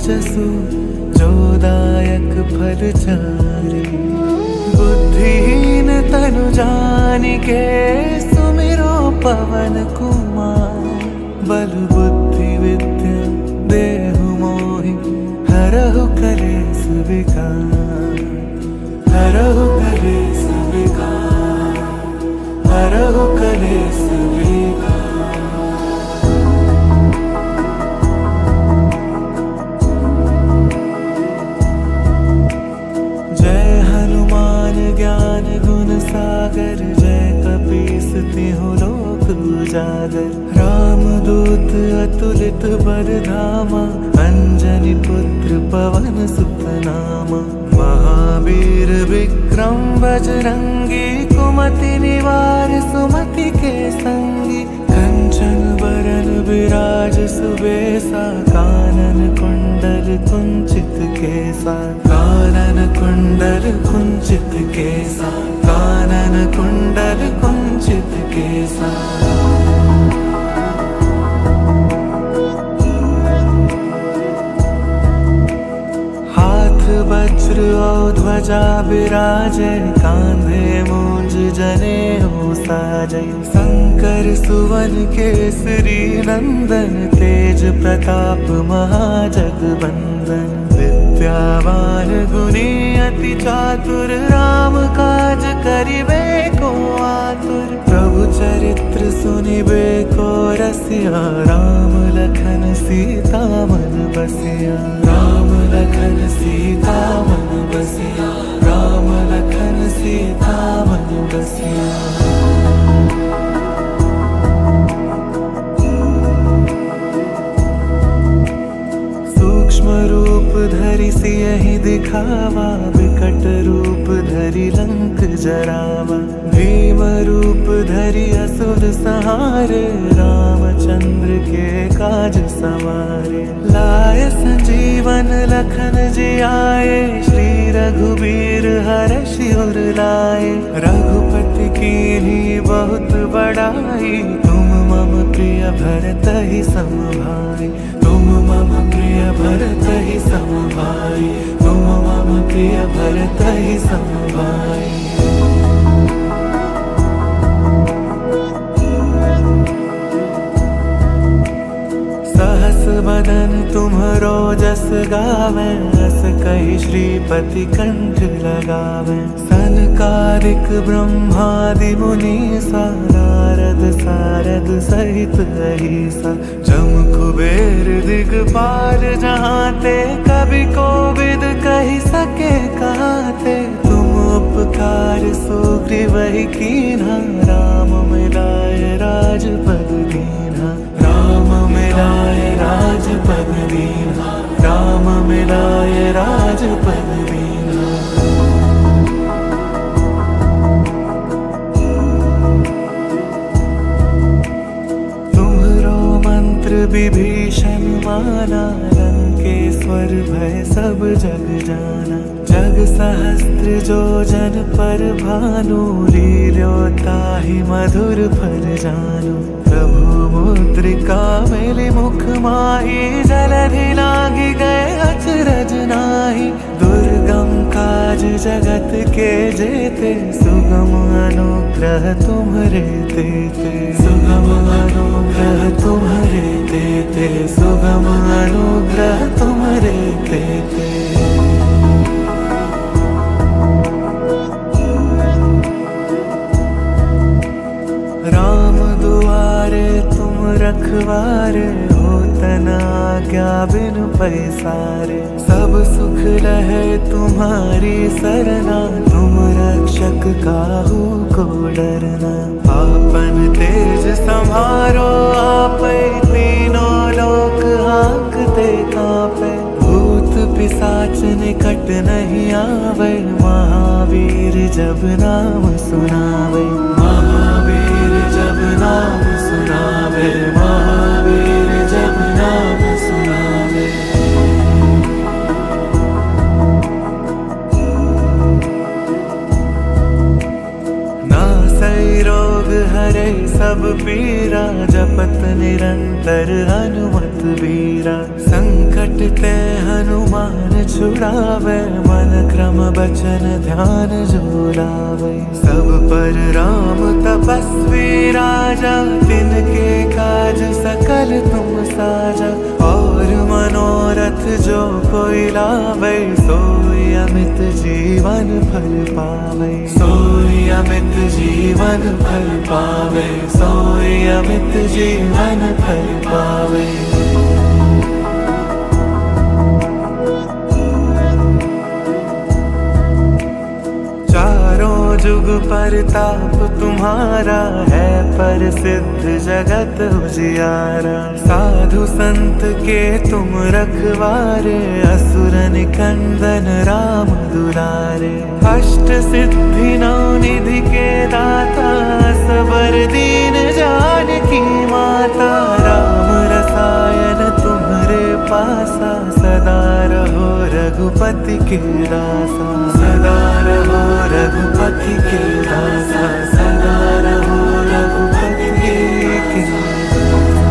जसु जोदायक फल चारि। बुद्धिहीन तनु जानिके सुमिरो पवन कुमार। बल बुद्धि विद्या देहु मोहि हरहु कलेस विकार। हरहु कलेस विकार, हरहु कलेस विकार। जय हनुमान ज्ञान गुण सागर। जय कपीस तिहुँ लोक उजागर। रामदूत अतुलित बल धामा। अंजनी पुत्र पवन सुत नामा। महावीर विक्रम बजरंगी। कुमति निवार सुमति के संगी। कंचन बरन विराज सुबेसा। कानन कुंडल कुंचित केसा। कानन कुंडल कुंचित केसा। कानन कुंडल कुंचित केसा। वज्र और ध्वजा बिराजे। कांधे मूंज जनेऊ साजे। शंकर सुवन केसरी नंदन। तेज प्रताप महाजगवंदन। विद्यावान गुणी अति चातुर। राम काज करिबे को आतुर। प्रभु चरित्र सुनिबे को रसिया। राम लखन सीता मन बसिया। राम लखन सीता मन बसिया। राम लखन सीता मन बसिया। सूक्ष्म रूप धरि सियहि दिखावा। विकट रूप धरि लंक जरावा। भीम रूप धरि असुर संहारे। रामचंद्र के काज सवारे। लाए संजीवन लखन जियाए। श्री रघुबीर हरषि उर लाए। रघुपति कीन्ही बहुत बड़ाई। तुम मम प्रिय भरतहि सम भाई। तुम मम प्रिय भरतहि सम भाई। तुम मम प्रिय भरतहि सम भाई। सहस बदन तुम्हरो जस गावे। अस कहि श्रीपति कंठ लगावे। सनकादिक ब्रह्मादि मुनीसा। नारद सारद सहित अहिसा। जम कुबेर दिगपाल जहाते। कवि कोविद कहि सके कहते। तुम उपकार सुग्रीवहि कीन्हा। राम मिलाए राजपद दीन्हा। राम मिलाए राजपद दीन्हा। राम मिलाए राजपद दीन्हा। तुम्हरो मंत्र विभीषण माना। लंकेश्वर भय सब जग जाना। जग सहस्त्र जो जन पर भानु। लील्योताहि मधुर फल जानु। प्रभु मुद्रिका मेलि मुख माहि। जलधि लांघि गए अचरज नाहि। दुर्गम काज जगत के जेते। सुगम अनुग्रह तुम्हरे तेते। सुगम अनुग्रह तुम्हरे तेते। सुगम अनुग्रह तुम्हरे तेते। राम दुआरे तुम रखवारे। होत न आज्ञा बिनु पैसारे। सब सुख लहे तुम्हारी सरना। तुम रक्षक काहू को डरना। आपन तेज सम्हारो आपै। तीनों लोक हांकते कांपे। भूत पिशाच निकट नहीं आवे। महावीर जब नाम सुनावे। महावीर जब नाम सुनावे। महावीर जब नाम सुनावे। नासै रोग हरे सब पीरा, जपत निरंतर हनुमत बीरा। संकट ते हनुमान छुड़ावे, मन क्रम बचन ध्यान जो लावे। सब पर राम तपस्वी राजा, तिनके काज सकल तुम साजा। और मनोरथ जो कोई लावे, सोई अमित जीवन फल पावे। सोई अमित जीवन फल पावे, सोई अमित जीवन फल पावे। चारों जुग परताप तुम्हारा, है प्रसिद्ध जगत उजियारा। साधु संत के तुम रखवारे, असुर निकंदन राम दुलारे। अष्ट सिद्धि नौ निधि के दाता, सबर दीन जानकी माता। राम रसायन तुम्हारे पासा, सदा रहो रघुपति के दासा। सदा रहो रघुपति के दासा, सदा रहो रघुपति के दासा।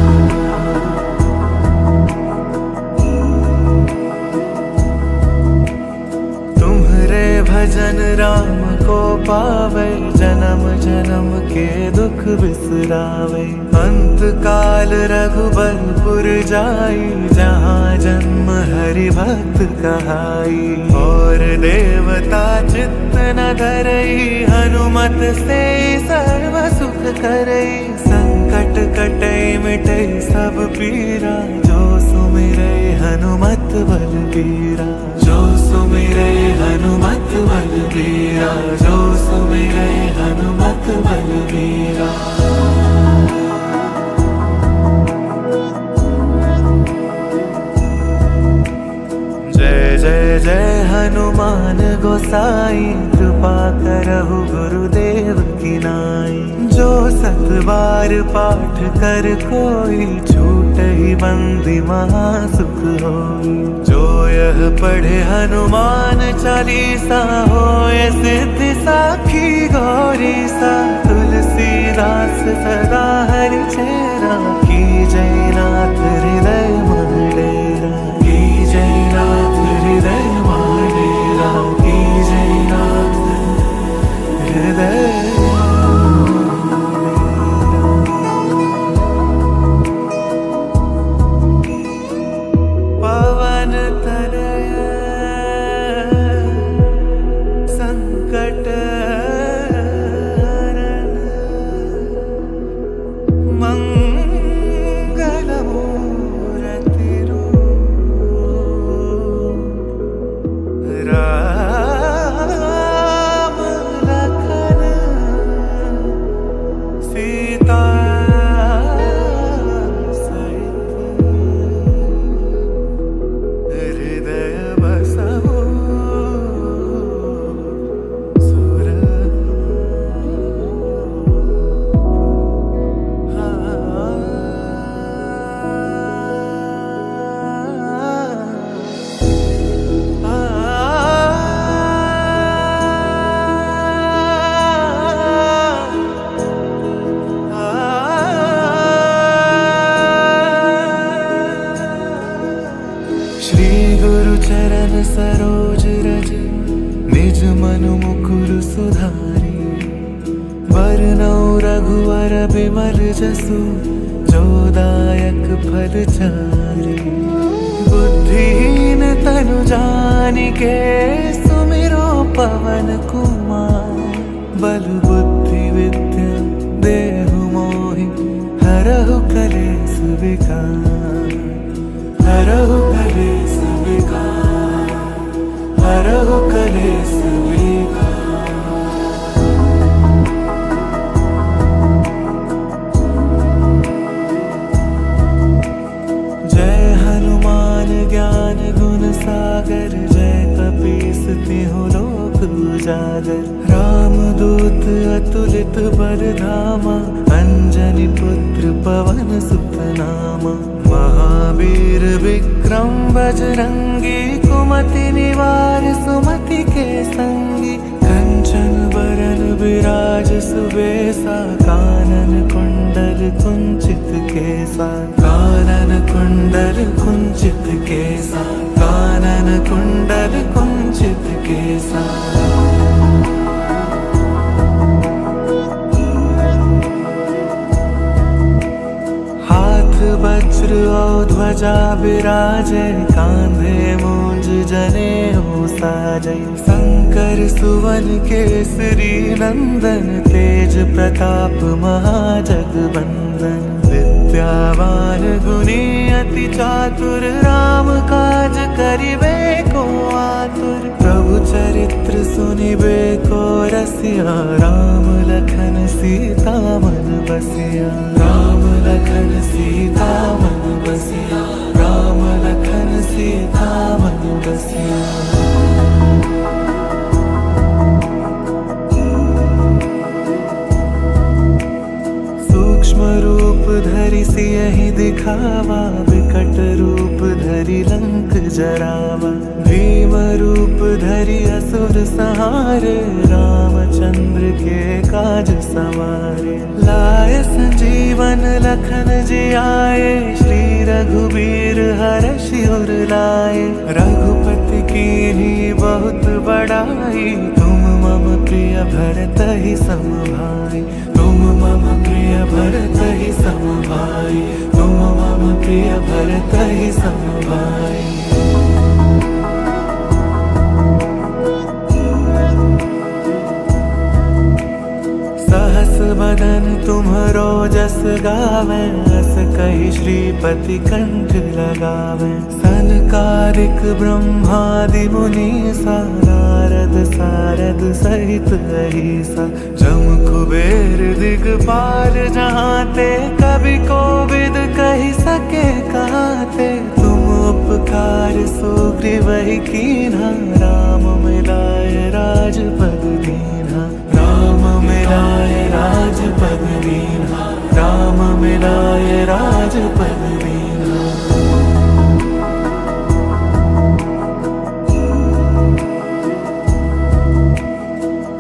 तुम्हारे भजन राम को पावे, जन्म जन्म के दुख बिसरावे। अंत काल रघुबरपुर जाई, जहाँ जन्म हरि भक्त कहाई। और देवता चित्त न धरई, हनुमत से सर्व सुख करई। संकट कटई मिटई सब पीरा, जो सुमिरै हनुमत बलबीरा। जो सुमिरै हनुमत बलबीरा, जो सुमिरै हनुमत बलबीरा। जय जय जय हनुमान गोसाई, कृपा करहु गुरुदेव की नाई। जो सत बार पाठ कर कोई, छूटहि बंदी महा सुख होई। जो यह पढ़े हनुमान चालीसा, होय सिद्धि साखी गौरी सा। तुलसीदास सदा हरि चेरा, की जयनाथ हृदय मन डेरा। की जयनाथ हृदय मन डेरा, की जयनाथ हृदय। पवन तनय संकट हरण, मंगल मूरति रूप। राम लखन सीता सहित, हृदय बसहु श्री गुरु चरण सरोज रज, निज मनु मुकुर सुधारी। वरनौ रघुवर बिमल जसु, जो दायक फल चारि। बुद्धिहीन तनु जानिके, सुमिरो पवन कुमार। बल बुद्धि विद्या देहु मोहि, हरहु कलेस विकार। हरहु कलेस विकार, हरहु कलेस विकार। जय हनुमान ज्ञान गुण सागर, जय कपीस तिहुँ लोक उजागर। राम दूत अतुलित बल धामा, अंजनी पुत्र पवन सुत नामा। महावीर विक्रम बजरंगी, कुमति निवार सुमति के संगी। कंचन बरन विराज सुबेसा, कानन कुंडल कुंचित केसा, कानन कुंडल कुंचित केसा, कानन कुंडल कुंचित केसा। वज्र और ध्वजा विराजे, कांधे मूंज जनेऊ साजे। शंकर सुवन केसरी नंदन, तेज प्रताप महाजगवंदन। विद्यावान गुणी अति चातुर, राम काज करिबे को आतुर। प्रभु चरित्र सुनिबे को रसिया, राम लखन सीता मन बसिया। राम लखन सीता मन बसिया, राम लखन सीता मन बसिया। सूक्ष्म रूप धरि सियहि दिखावा, विकट रूप धरि लंक जरावा। भीम रूप धरि असुर संहारे, रामचंद्र के काज सवारे। लाए संजीवन लखन जियाए, श्री रघुबीर हरषि उर लाए। रघुपति कीन्ही बहुत बड़ाई, तुम मम प्रिय भरतहि सम भाई। तुम मम प्रिय भरतहि सम भाई, तुम मम प्रिय भरतहि सम भाई। सहस बदन तुम्हरो जस गावे, अस कहि श्रीपति कंठ लगावे। सनकादिक ब्रह्मादि मुनीसा, नारद सारद सहित अहिसा। जम कुबेर दिगपाल जहाँते, कवि कोविद कहि सके कहते। तुम उपकार सुग्रीवहि कीन्हा, राम मिलाए राजपद दीन्हा। राम मिलाए राजपद दीन्हा, राम मिलाए राजपद दीन्हा।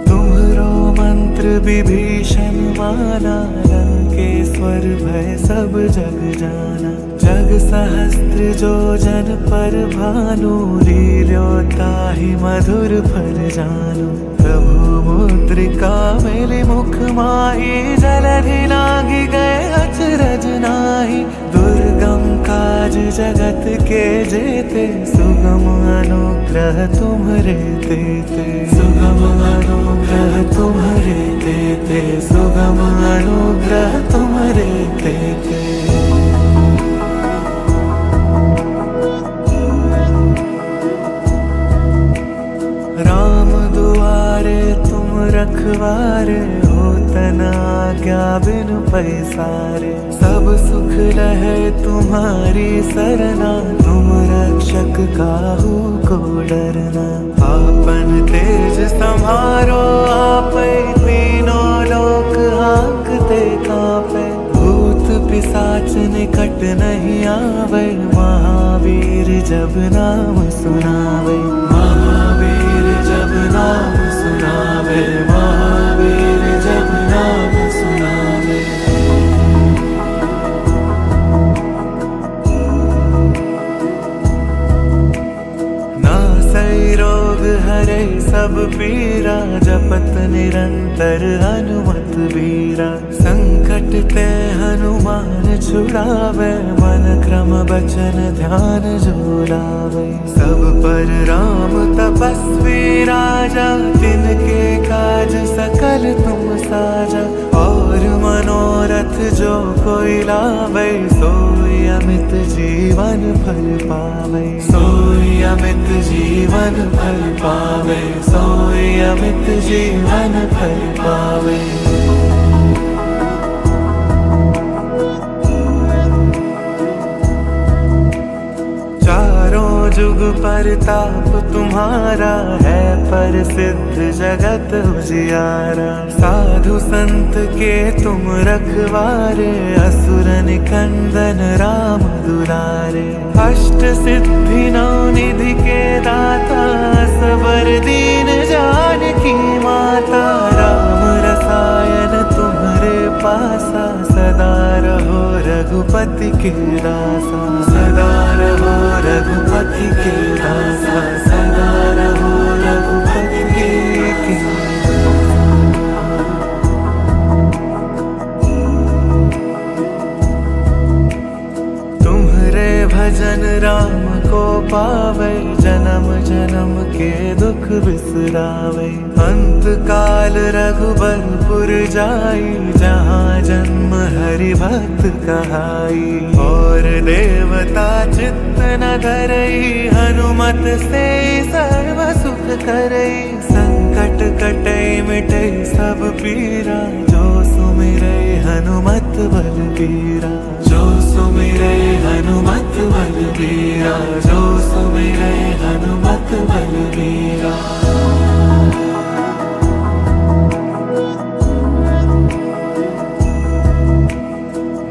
तुम्हरो मंत्र विभीषण माना, लंकेश्वर भय सब जग जाना। जग सहस्त्र जो जन पर भानु, लील्योताहि मधुर फल जानु। प्रभु मुद्रिका मेलि मुख माहि, जलधि लागी गए अचरज नाहि। दुर्गम काज जगत के जेते, सुगम अनुग्रह तुम्हरे तेते। सुगम अनुग्रह तुम्हरे तेते, सुगम अनुग्रह तुम्हरे तेते। राम दुआरे तुम रखवारे, होत न आज्ञा बिनु पैसारे। सब सुख लहे तुम्हारी सरना, तुम रक्षक काहू को डरना। आपन तेज सम्हारो आपै, तीनों लोक हांकते कांपे। भूत पिशाच निकट नहीं आवे, महावीर जब नाम सुनावे। महावीर जब नाम सुनावे, महावीर जब नाम सुनावे। नासै रोग हरै सब पीरा, जपत निरंतर हनुमत बीरा। संकट ते हनुमान छुड़ावे, मन क्रम बचन ध्यान जो लावे। सब पर राम तपस्वी राजा, तिनके काज सकल तुम साजा। और मनोरथ जो कोई लावे, सोई अमित जीवन फल पावे। सोई अमित जीवन फल पावे, सोई अमित जीवन फल पावे। जुग परताप तुम्हारा, है प्रसिद्ध जगत उजियारा। साधु संत के तुम रखवारे, असुर निकंदन राम दुलारे। अष्ट सिद्धि नौ निधि के दाता, सबर दीन जानकी माता। राम रसायन तुम्हारे पासा, सदा रहो रघुपति के दासा, सदा रहो रघुपति के दासा, सदा रहो रघुपति के तुम्हारे भजन राम को पावे, जन्म जन्म के दुख बिसरावे। अंत काल रघुबरपुर जाई, जहाँ जन्म हरि भक्त कहाई। और देवता चित्त न धरई, हनुमत से सर्व सुख करई। संकट कटई मिटई सब पीरा, जो सुमिरै हनुमत बलबीरा, जो सुमिरै हनुमत बलबीरा, जो सुमिरै हनुमत बलबीरा।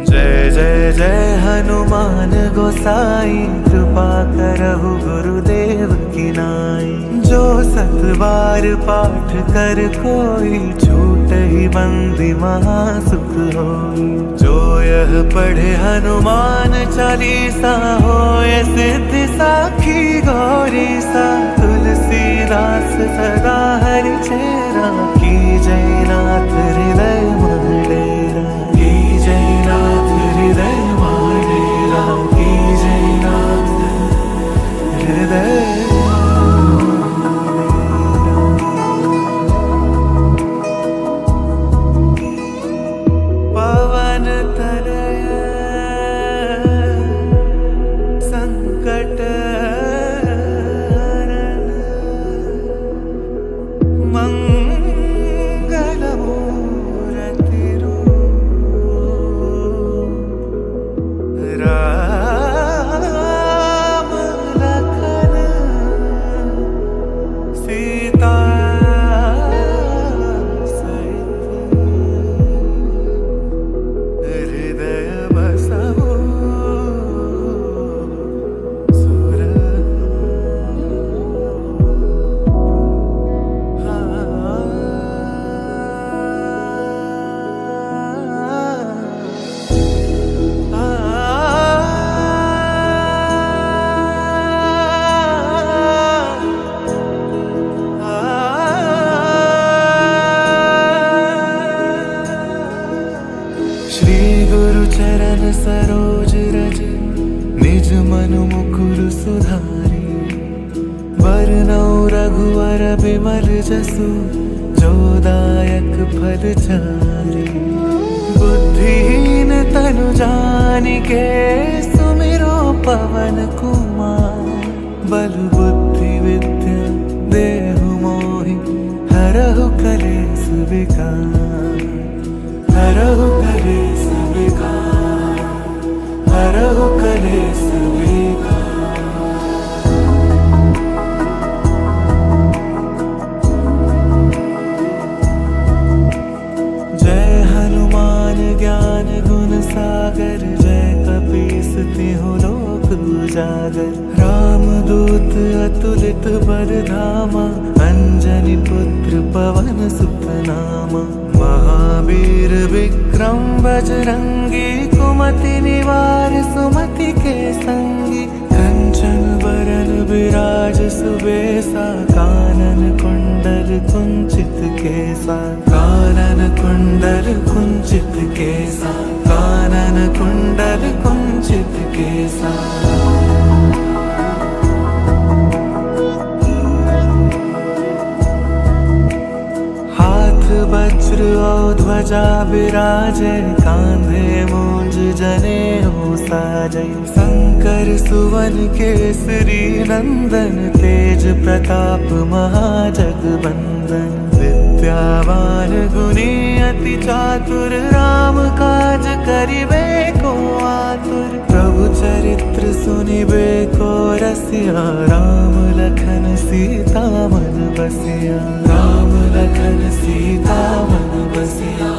जय जय जय हनुमान गोसाई, कृपा करहु गुरुदेव की नाई। जो सत बार पाठ कर कोई, छूटहि बंदी महासुख होई। जो यह पढ़े हनुमान चालीसा, होय सिद्धि साखी गौरी सा। तुलसीदास सदा हरि चेरा, की जयनाथ हृदय मंडेरा, की जयनाथ हृदय मंडेरा, की जयनाथ हृदय। पवन तनय संकट हरण, मंगल मूरति रूप। राम लखन सीता सहित, हृदय बसहु श्री गुरु चरण सरोज रज, निज मनु मुकुर सुधारी। वरनौ रघुवर बिमल जसु, जो दायक फल चारि। बुद्धिहीन तनु जानिके, सुमिरो पवन कुमार। बल बुद्धि विद्या देहु मोहि, हरहु कलेस विकार। हरहु कलेस विकार, हरहु कलेस विकार। जय हनुमान ज्ञान गुण सागर, जय कपीस तिहुँ लोक उजागर। रामदूत अतुलित बल धामा, अंजनी पुत्र पवन सुत नामा। महावीर विक्रम बजरंगी, कुमति निवार सुमति के संगी। कंचन बरन विराज सुबेसा, कानन कुंडल कुंचित केसा। कानन कुंडल कुंचित केसा, कानन कुंडल कुंचित केसा। वज्र और ध्वजा विराजे, कांधे मूंज जनेऊ साजे। शंकर सुवन केसरी नंदन, तेज प्रताप महाजगवंदन। विद्यावान गुणी अति चातुर, राम काज करिबे को आतुर। प्रभु चरित्र सुनिबे को रसिया, राम लखन सीता मन बसिया। राम लखन सीता मन बसिया।